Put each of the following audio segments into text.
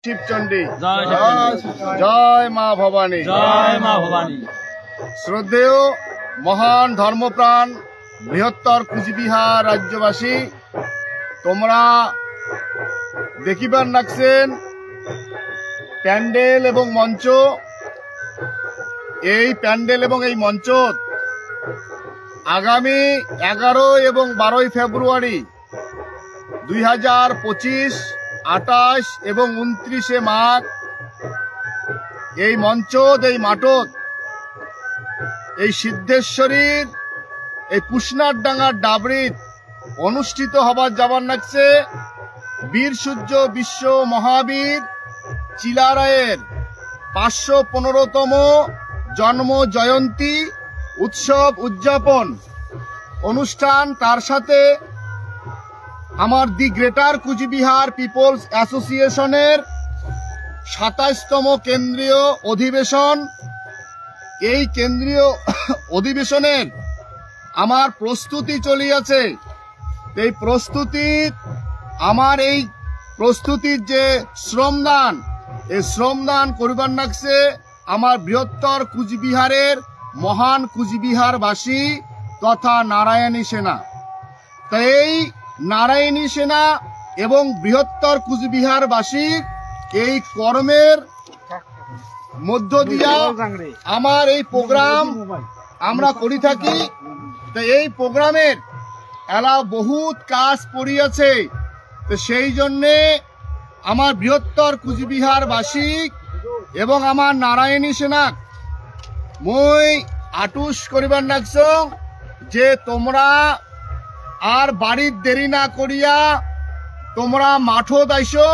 শিবচণ্ডী জয় মা ভবানী জয় মা ভবানী। শ্রদ্ধেয় মহান ধর্মপ্রাণ বৃহত্তর কুচবিহার রাজ্যবাসী, তোমরা দেখিবার লাগছেন প্যান্ডেল এবং মঞ্চ। এই প্যান্ডেল এবং এই মঞ্চ আগামী 11 এবং 12 ফেব্রুয়ারি 2025, 28 এবং 29 মাঘ এই মঞ্চ এই মাঠত এই সিদ্ধেশ্বরীর এই পুষ্নারডাঙ্গার ডাবরিত অনুষ্ঠিত হবার যাবার লাগছে বীর সূর্য বিশ্ব মহাবীর চিলারায়ের 515তম জন্ম জয়ন্তী উৎসব উদযাপন অনুষ্ঠান। তার সাথে আমার দি গ্রেটার কুচবিহার পিপলস অ্যাসোসিয়েশনের 27তম কেন্দ্রীয় অধিবেশন। এই কেন্দ্রীয় অধিবেশনের আমার প্রস্তুতি চলিয়াছে। এই প্রস্তুতির আমার এই প্রস্তুতির যে শ্রমদান, এই শ্রমদান করিবার লাগছে আমার বৃহত্তর কুচবিহারের মহান কুচবিহারবাসী তথা নারায়ণী সেনা। তাই এই নারায়ণী সেনা এবং বৃহত্তর কুচবিহারবাসীর এই কর্মের মধ্য দিয়া আমার এই প্রোগ্রাম আমরা করি থাকি। তো এই প্রোগ্রামের এলা বহুত কাজ পড়িয়াছে। তো সেই জন্যে আমার বৃহত্তর কুচবিহারবাসী এবং আমার নারায়ণী সেনা মই আটুস করিবার লাগছ যে তোমরা আর বাড়ির দেরি না করিয়া তোমরা মাঠত আইসো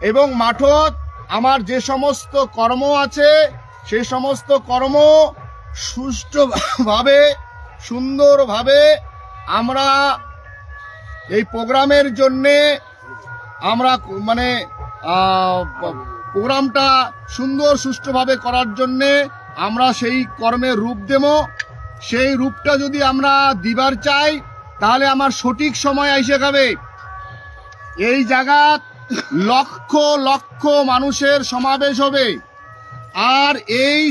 এবং মাঠত আমার যে সমস্ত কর্ম আছে সেই সমস্ত কর্ম সুষ্ঠুভাবে সুন্দরভাবে আমরা এই প্রোগ্রামের জন্যে আমরা মানে প্রোগ্রামটা সুন্দর সুষ্ঠুভাবে করার জন্যে আমরা সেই কর্মের রূপ দেব। সেই রূপটা যদি আমরা দিবার চাই তাহলে আমার সঠিক সময় এসে যাবে। এই জায়গা লক্ষ লক্ষ মানুষের সমাবেশ হবে। আর এই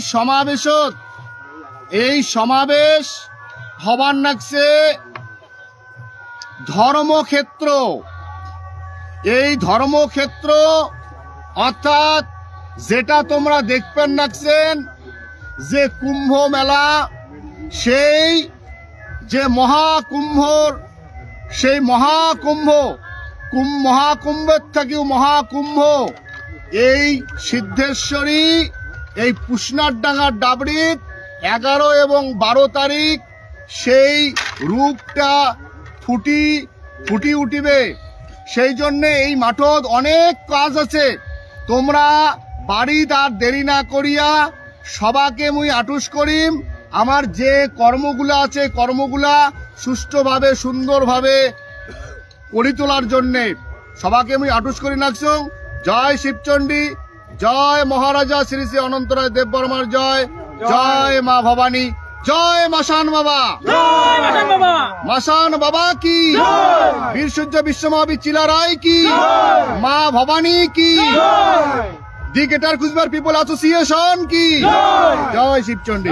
সমাবেশ হবার লাগছে ধর্মক্ষেত্র। এই ধর্মক্ষেত্র অর্থাৎ যেটা তোমরা দেখবেন লাগছেন যে কুম্ভ মেলা, সেই যে সেই মহাকুম্ভের থেকেও মহাকুম্ভ এই সিদ্ধেশ্বরী এই পুষ্নারডাঙ্গার ডাবরিত 11 এবং 12 তারিখ সেই রূপটা ফুটি উঠিবে। সেই জন্যে এই মাঠত অনেক কাজ আছে। তোমরা বাড়িত আর দেরি না করিয়া সবাকে মুই আটুস করিম আমার যে কর্মগুলা আছে কর্মগুলা সুষ্ঠুভাবে সুন্দরভাবে করি তোলার জন্যে সবাকে মুই আটুস করি নাকছ। জয় শিবচণ্ডী, জয় মহারাজা শ্রী শ্রী অনন্তরায় দেববর্মার জয়, জয় মা ভবানী, জয় মাসান বাবা, মাসান বাবা কি, বীর সূর্য বিশ্ব মহাবীর চিলারায় কি, মা ভবানী কি, the greater Cooch Behar people association কি, জয় শিবচণ্ডী।